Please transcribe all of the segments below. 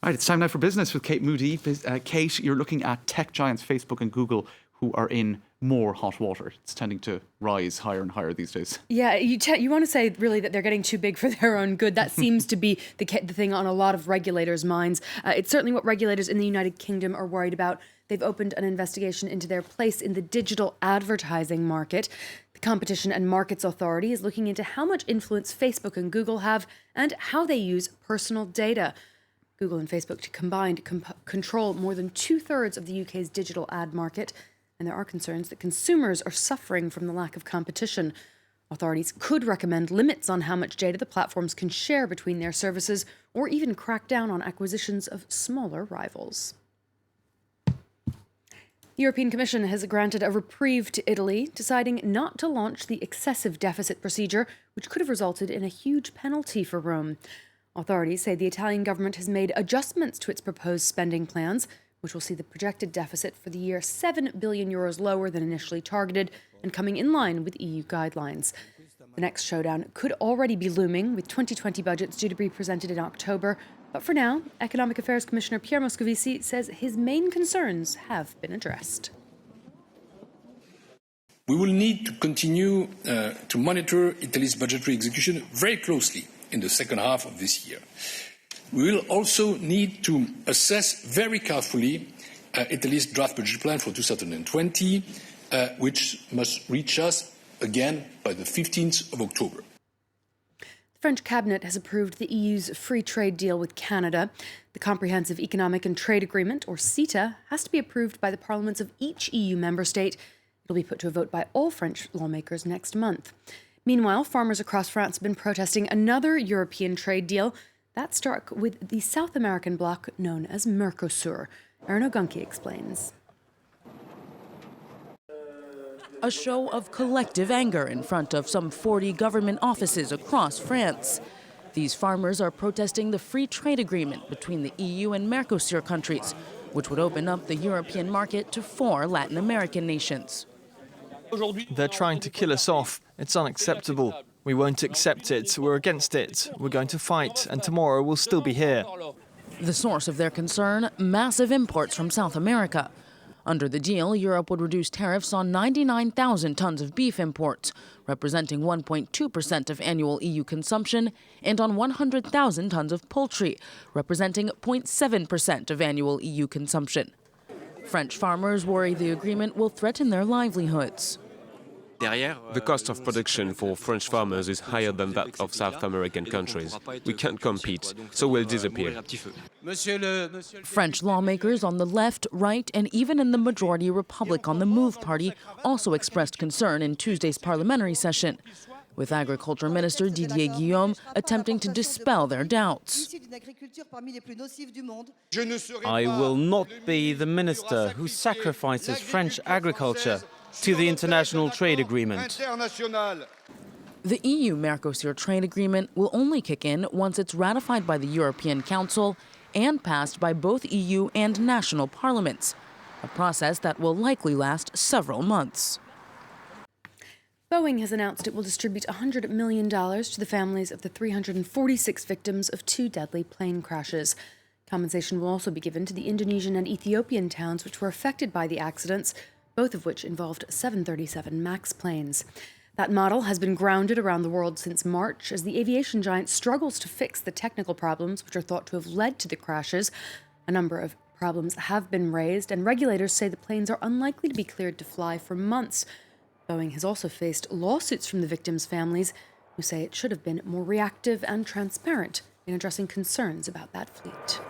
Right, it's time now for business with Kate Moody. Kate, you're looking at tech giants Facebook and Google who are in more hot water. It's tending to rise higher and higher these days. Yeah, you want to say really that they're getting too big for their own good. That seems to be the thing on a lot of regulators' minds. It's certainly what regulators in the United Kingdom are worried about. They've opened an investigation into their place in the digital advertising market. The Competition and Markets Authority is looking into how much influence Facebook and Google have and how they use personal data. Google and Facebook combined control more than 2/3 of the UK's digital ad market, and there are concerns that consumers are suffering from the lack of competition. Authorities could recommend limits on how much data the platforms can share between their services, or even crack down on acquisitions of smaller rivals. The European Commission has granted a reprieve to Italy, deciding not to launch the excessive deficit procedure, which could have resulted in a huge penalty for Rome. Authorities say the Italian government has made adjustments to its proposed spending plans, which will see the projected deficit for the year €7 billion lower than initially targeted and coming in line with EU guidelines. The next showdown could already be looming, with 2020 budgets due to be presented in October. But for now, Economic Affairs Commissioner Pierre Moscovici says his main concerns have been addressed. We will need to continue to monitor Italy's budgetary execution very closely in the second half of this year. We will also need to assess very carefully Italy's draft budget plan for 2020, which must reach us again by the 15th of October. The French cabinet has approved the EU's free trade deal with Canada. The Comprehensive Economic and Trade Agreement, or CETA, has to be approved by the parliaments of each EU member state. It'll be put to a vote by all French lawmakers next month. Meanwhile, farmers across France have been protesting another European trade deal that struck with the South American bloc known as Mercosur. Erno Gunke explains. A show of collective anger in front of some 40 government offices across France. These farmers are protesting the free trade agreement between the EU and Mercosur countries, which would open up the European market to 4 Latin American nations. They're trying to kill us off. It's unacceptable. We won't accept it. We're against it. We're going to fight, and tomorrow we'll still be here. The source of their concern, massive imports from South America. Under the deal, Europe would reduce tariffs on 99,000 tons of beef imports, representing 1.2% of annual EU consumption, and on 100,000 tons of poultry, representing 0.7% of annual EU consumption. French farmers worry the agreement will threaten their livelihoods. The cost of production for French farmers is higher than that of South American countries. We can't compete, so we'll disappear. French lawmakers on the left, right, and even in the majority Republic on the Move party also expressed concern in Tuesday's parliamentary session, with Agriculture Minister Didier Guillaume attempting to dispel their doubts. I will not be the minister who sacrifices French agriculture to the international trade agreement. The EU-Mercosur trade agreement will only kick in once it's ratified by the European Council and passed by both EU and national parliaments, a process that will likely last several months. Boeing has announced it will distribute $100 million to the families of the 346 victims of 2 deadly plane crashes. Compensation will also be given to the Indonesian and Ethiopian towns which were affected by the accidents, both of which involved 737 MAX planes. That model has been grounded around the world since March as the aviation giant struggles to fix the technical problems which are thought to have led to the crashes. A number of problems have been raised, and regulators say the planes are unlikely to be cleared to fly for months. Boeing has also faced lawsuits from the victims' families, who say it should have been more reactive and transparent in addressing concerns about that fleet.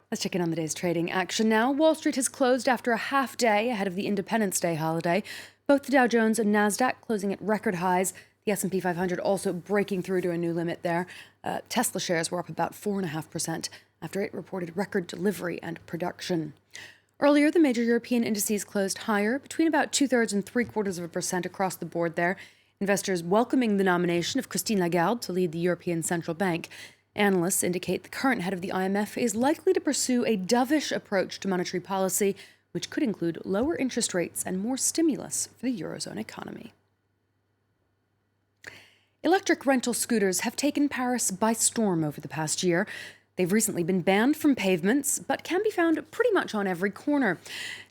Let's check in on the day's trading action now. Wall Street has closed after a half day ahead of the Independence Day holiday. Both the Dow Jones and Nasdaq closing at record highs. The S&P 500 also breaking through to a new limit there. Tesla shares were up about 4.5% after it reported record delivery and production. Earlier, the major European indices closed higher, between about 2/3 and 0.75% across the board there. Investors welcoming the nomination of Christine Lagarde to lead the European Central Bank. Analysts indicate the current head of the IMF is likely to pursue a dovish approach to monetary policy, which could include lower interest rates and more stimulus for the Eurozone economy. Electric rental scooters have taken Paris by storm over the past year. They've recently been banned from pavements, but can be found pretty much on every corner.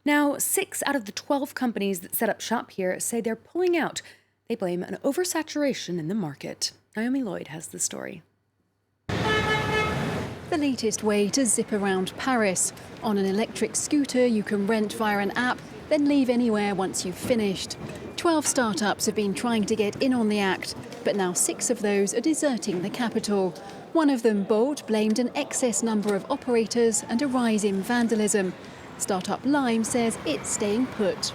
Now, 6 out of the 12 companies that set up shop here say they're pulling out. They blame an oversaturation in the market. Naomi Lloyd has the story. The latest way to zip around Paris. On an electric scooter you can rent via an app, then leave anywhere once you've finished. 12 startups have been trying to get in on the act, but now 6 of those are deserting the capital. One of them, Bolt, blamed an excess number of operators and a rise in vandalism. Startup Lime says it's staying put.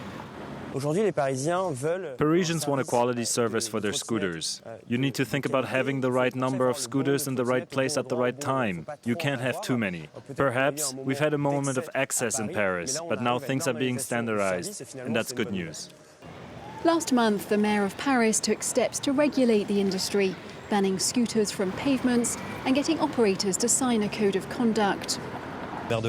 Parisians want a quality service for their scooters. You need to think about having the right number of scooters in the right place at the right time. You can't have too many. Perhaps we've had a moment of excess in Paris, but now things are being standardized, and that's good news. Last month, the mayor of Paris took steps to regulate the industry, banning scooters from pavements and getting operators to sign a code of conduct. The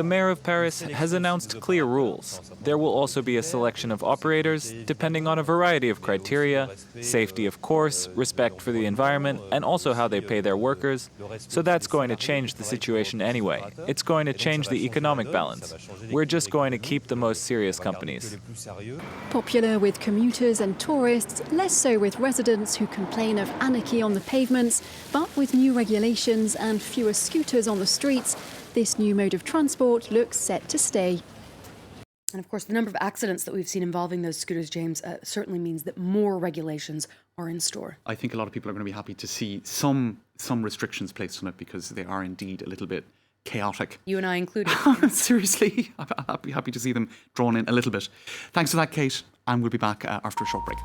mayor of Paris has announced clear rules. There will also be a selection of operators, depending on a variety of criteria: safety, of course, respect for the environment, and also how they pay their workers. So that's going to change the situation anyway. It's going to change the economic balance. We're just going to keep the most serious companies. Popular with commuters and tourists, less so with residents who complain of anarchy on the pavements, but with new regulations and fewer scooters on the streets, this new mode of transport looks set to stay. And of course, the number of accidents that we've seen involving those scooters, James, certainly means that more regulations are in store. I think a lot of people are going to be happy to see some restrictions placed on it, because they are indeed a little bit chaotic. You and I included. Seriously, I'd be happy to see them drawn in a little bit. Thanks for that, Kate, and we'll be back after a short break.